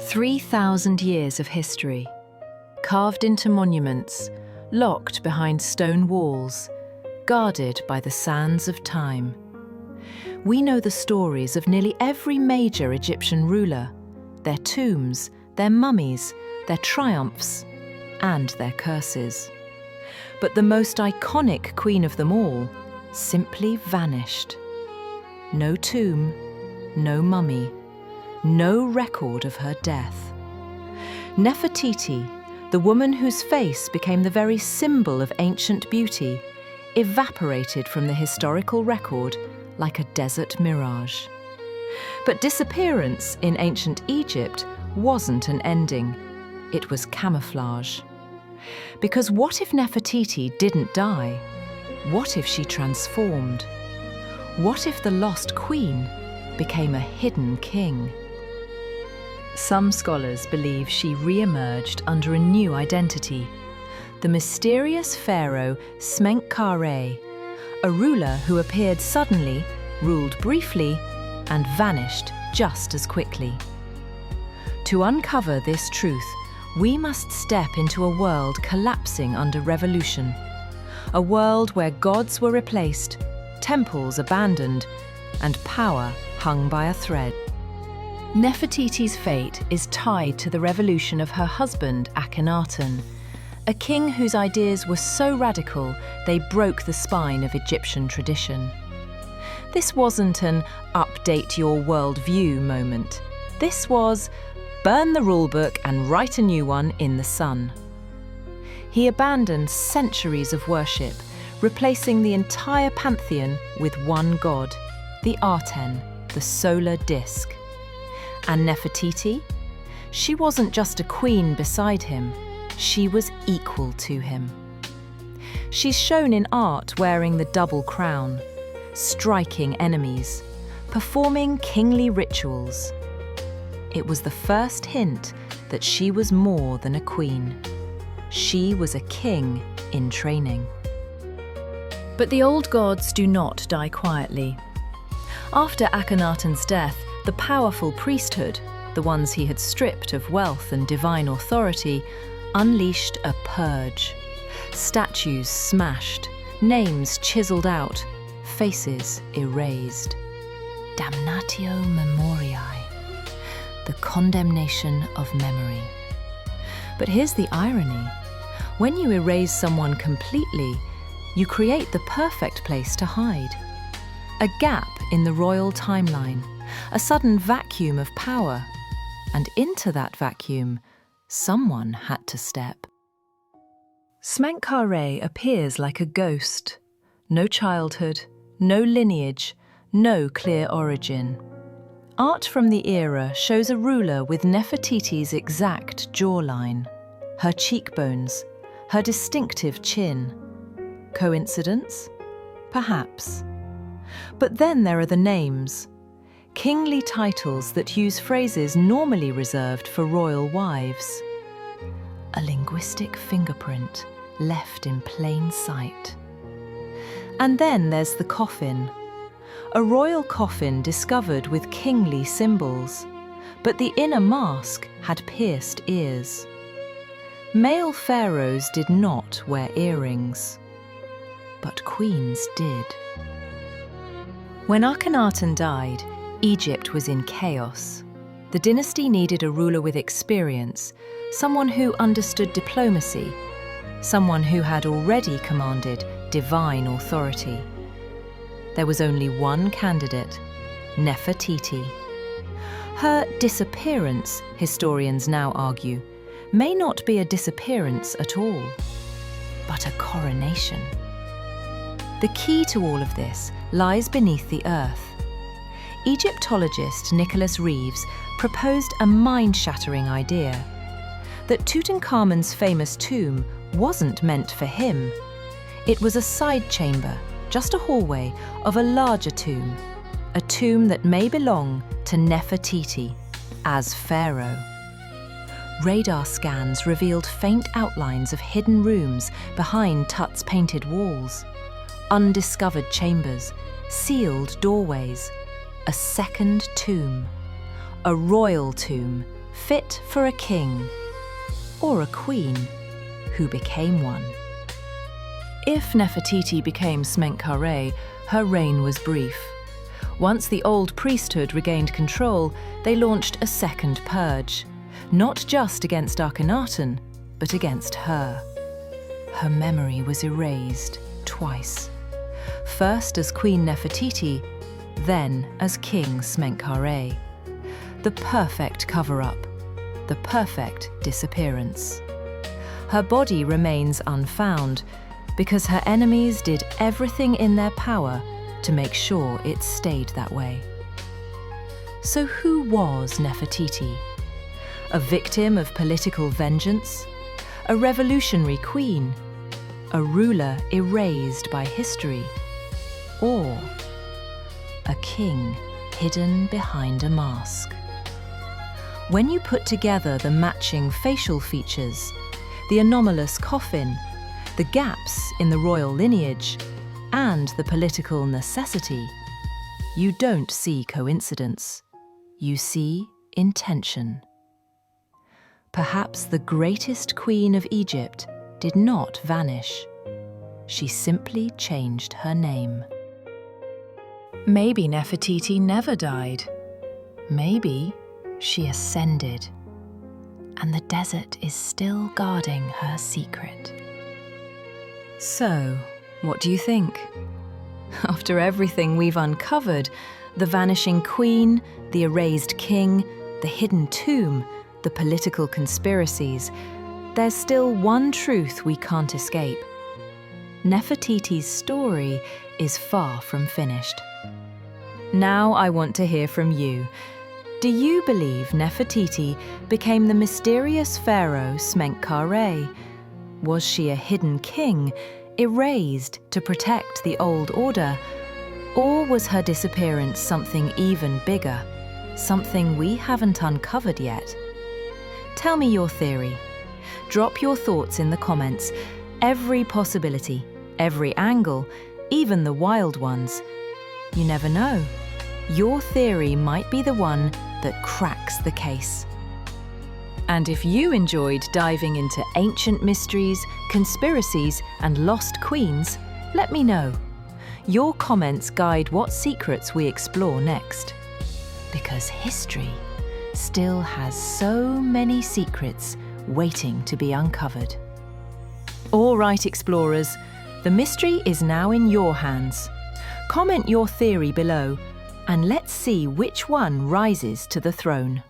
3,000 years of history, carved into monuments, locked behind stone walls, guarded by the sands of time. We know the stories of nearly every major Egyptian ruler, their tombs, their mummies, their triumphs, and their curses. But the most iconic queen of them all simply vanished. No tomb, no mummy, no record of her death. Nefertiti, the woman whose face became the very symbol of ancient beauty, evaporated from the historical record like a desert mirage. But disappearance in ancient Egypt wasn't an ending. It was camouflage. Because what if Nefertiti didn't die? What if she transformed? What if the lost queen became a hidden king? Some scholars believe she re-emerged under a new identity, the mysterious Pharaoh Smenkhkare, a ruler who appeared suddenly, ruled briefly, and vanished just as quickly. To uncover this truth, we must step into a world collapsing under revolution, a world where gods were replaced, temples abandoned, and power hung by a thread. Nefertiti's fate is tied to the revolution of her husband Akhenaten, a king whose ideas were so radical they broke the spine of Egyptian tradition. This wasn't an update your worldview moment. This was burn the rulebook and write a new one in the sun. He abandoned centuries of worship, replacing the entire pantheon with one god, the Aten, the solar disk. And Nefertiti? She wasn't just a queen beside him, she was equal to him. She's shown in art wearing the double crown, striking enemies, performing kingly rituals. It was the first hint that she was more than a queen. She was a king in training. But the old gods do not die quietly. After Akhenaten's death, the powerful priesthood, the ones he had stripped of wealth and divine authority, unleashed a purge. Statues smashed, names chiseled out, faces erased. Damnatio Memoriae, the condemnation of memory. But here's the irony. When you erase someone completely, you create the perfect place to hide. A gap in the royal timeline, a sudden vacuum of power. And into that vacuum, someone had to step. Smenkhkare appears like a ghost. No childhood, no lineage, no clear origin. Art from the era shows a ruler with Nefertiti's exact jawline, her cheekbones, her distinctive chin. Coincidence? Perhaps. But then there are the names. Kingly titles that use phrases normally reserved for royal wives. A linguistic fingerprint left in plain sight. And then there's the coffin. A royal coffin discovered with kingly symbols, but the inner mask had pierced ears. Male pharaohs did not wear earrings, but queens did. When Akhenaten died, Egypt was in chaos. The dynasty needed a ruler with experience, someone who understood diplomacy, someone who had already commanded divine authority. There was only one candidate, Nefertiti. Her disappearance, historians now argue, may not be a disappearance at all, but a coronation. The key to all of this lies beneath the earth. Egyptologist Nicholas Reeves proposed a mind-shattering idea, that Tutankhamun's famous tomb wasn't meant for him. It was a side chamber, just a hallway, of a larger tomb, a tomb that may belong to Nefertiti as pharaoh. Radar scans revealed faint outlines of hidden rooms behind Tut's painted walls, undiscovered chambers, sealed doorways, a second tomb, a royal tomb fit for a king or a queen who became one. If Nefertiti became Smenkhkare, her reign was brief. Once the old priesthood regained control, they launched a second purge, not just against Akhenaten, but against her. Her memory was erased twice. First as Queen Nefertiti, then as King Smenkhkare. The perfect cover-up, the perfect disappearance. Her body remains unfound because her enemies did everything in their power to make sure it stayed that way. So who was Nefertiti? A victim of political vengeance? A revolutionary queen? A ruler erased by history? Or a king hidden behind a mask? When you put together the matching facial features, the anomalous coffin, the gaps in the royal lineage, and the political necessity, you don't see coincidence. You see intention. Perhaps the greatest queen of Egypt did not vanish. She simply changed her name. Maybe Nefertiti never died. Maybe she ascended, and the desert is still guarding her secret. So, what do you think? After everything we've uncovered, the vanishing queen, the erased king, the hidden tomb, the political conspiracies, there's still one truth we can't escape. Nefertiti's story is far from finished. Now I want to hear from you. Do you believe Nefertiti became the mysterious pharaoh Smenkhkare? Was she a hidden king, erased to protect the old order? Or was her disappearance something even bigger, something we haven't uncovered yet? Tell me your theory. Drop your thoughts in the comments. Every possibility, every angle, even the wild ones. You never know. Your theory might be the one that cracks the case. And if you enjoyed diving into ancient mysteries, conspiracies, and lost queens, let me know. Your comments guide what secrets we explore next. Because history still has so many secrets waiting to be uncovered. All right, explorers, the mystery is now in your hands. Comment your theory below, and let's see which one rises to the throne.